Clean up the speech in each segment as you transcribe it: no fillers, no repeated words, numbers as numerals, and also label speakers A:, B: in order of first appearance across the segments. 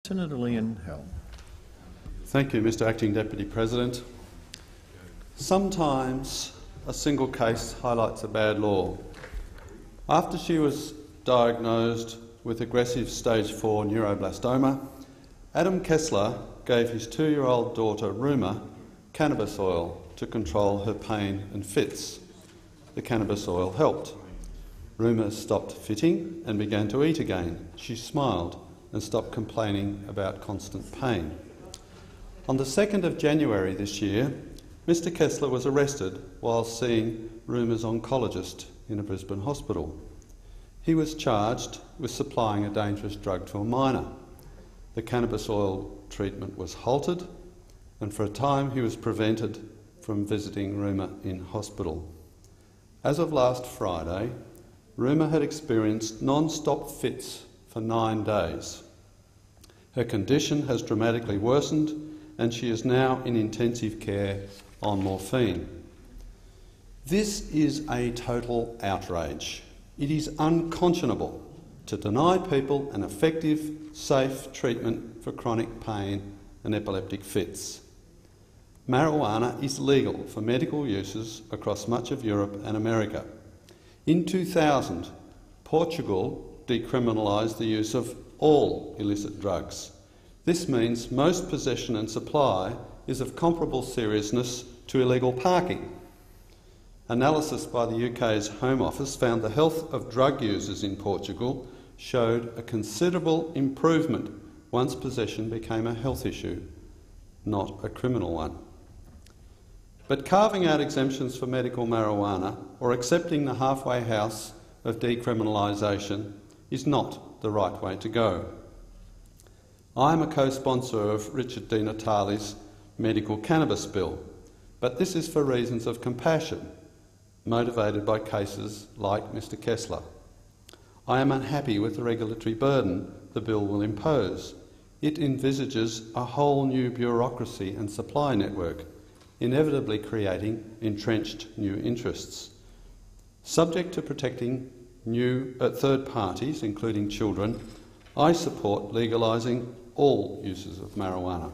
A: Senator Leyonhjelm.
B: Thank you, Mr Acting Deputy President. Sometimes a single case highlights a bad law. After she was diagnosed with aggressive stage 4 neuroblastoma, Adam Kessler gave his 2-year-old daughter Ruma cannabis oil to control her pain and fits. The cannabis oil helped. Ruma stopped fitting and began to eat again. She smiled and stopped complaining about constant pain. On the 2nd of January this year, Mr Kessler was arrested while seeing Ruma's oncologist in a Brisbane hospital. He was charged with supplying a dangerous drug to a minor. The cannabis oil treatment was halted, and for a time he was prevented from visiting Ruma in hospital. As of last Friday, Ruma had experienced non-stop fits for 9 days. Her condition has dramatically worsened and she is now in intensive care on morphine. This is a total outrage. It is unconscionable to deny people an effective, safe treatment for chronic pain and epileptic fits. Marijuana is legal for medical uses across much of Europe and America. In 2000, Portugal decriminalised the use of all illicit drugs. This means most possession and supply is of comparable seriousness to illegal parking. Analysis by the UK's Home Office found the health of drug users in Portugal showed a considerable improvement once possession became a health issue, not a criminal one. But carving out exemptions for medical marijuana or accepting the halfway house of decriminalisation is not the right way to go. I am a co-sponsor of Richard Di Natale's medical cannabis bill, but this is for reasons of compassion, motivated by cases like Mr Kessler. I am unhappy with the regulatory burden the bill will impose. It envisages a whole new bureaucracy and supply network, inevitably creating entrenched new interests. Subject to protecting third parties, including children, I support legalising all uses of marijuana.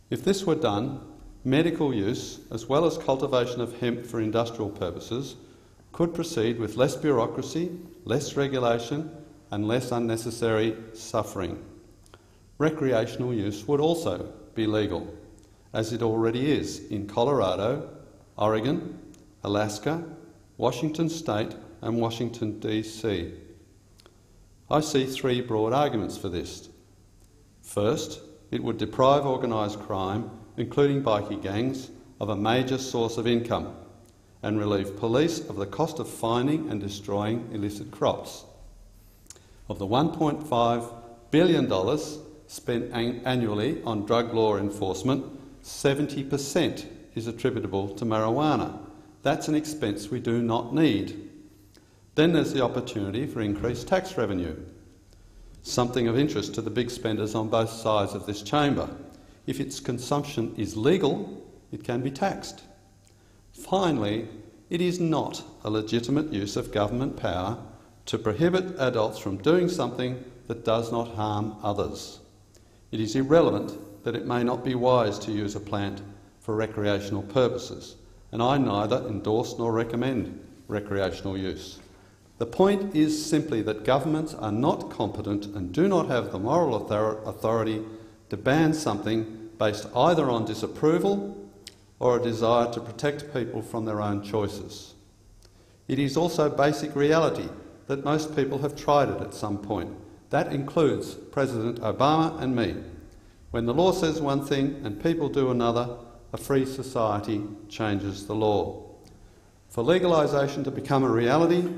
B: If this were done, medical use, as well as cultivation of hemp for industrial purposes, could proceed with less bureaucracy, less regulation and less unnecessary suffering. Recreational use would also be legal, as it already is in Colorado, Oregon, Alaska, Washington State and Washington DC. I see 3 broad arguments for this. First, it would deprive organised crime, including bikie gangs, of a major source of income and relieve police of the cost of finding and destroying illicit crops. Of the $1.5 billion spent annually on drug law enforcement, 70% is attributable to marijuana. That's an expense we do not need. Then there's the opportunity for increased tax revenue, something of interest to the big spenders on both sides of this chamber. If its consumption is legal, it can be taxed. Finally, it is not a legitimate use of government power to prohibit adults from doing something that does not harm others. It is irrelevant that it may not be wise to use a plant for recreational purposes, and I neither endorse nor recommend recreational use. The point is simply that governments are not competent and do not have the moral authority to ban something based either on disapproval or a desire to protect people from their own choices. It is also basic reality that most people have tried it at some point. That includes President Obama and me. When the law says one thing and people do another, a free society changes the law. For legalisation to become a reality,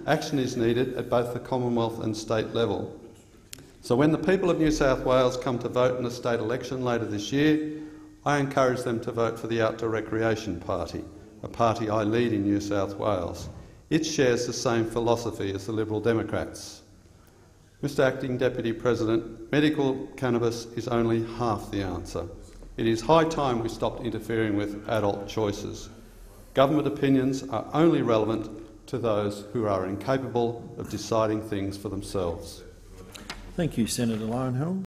B: action is needed at both the Commonwealth and state level. So when the people of New South Wales come to vote in the state election later this year, I encourage them to vote for the Outdoor Recreation Party, a party I lead in New South Wales. It shares the same philosophy as the Liberal Democrats. Mr Acting Deputy President, medical cannabis is only half the answer. It is high time we stopped interfering with adult choices. Government opinions are only relevant to those who are incapable of deciding things for themselves.
A: Thank you, Senator Leyonhjelm.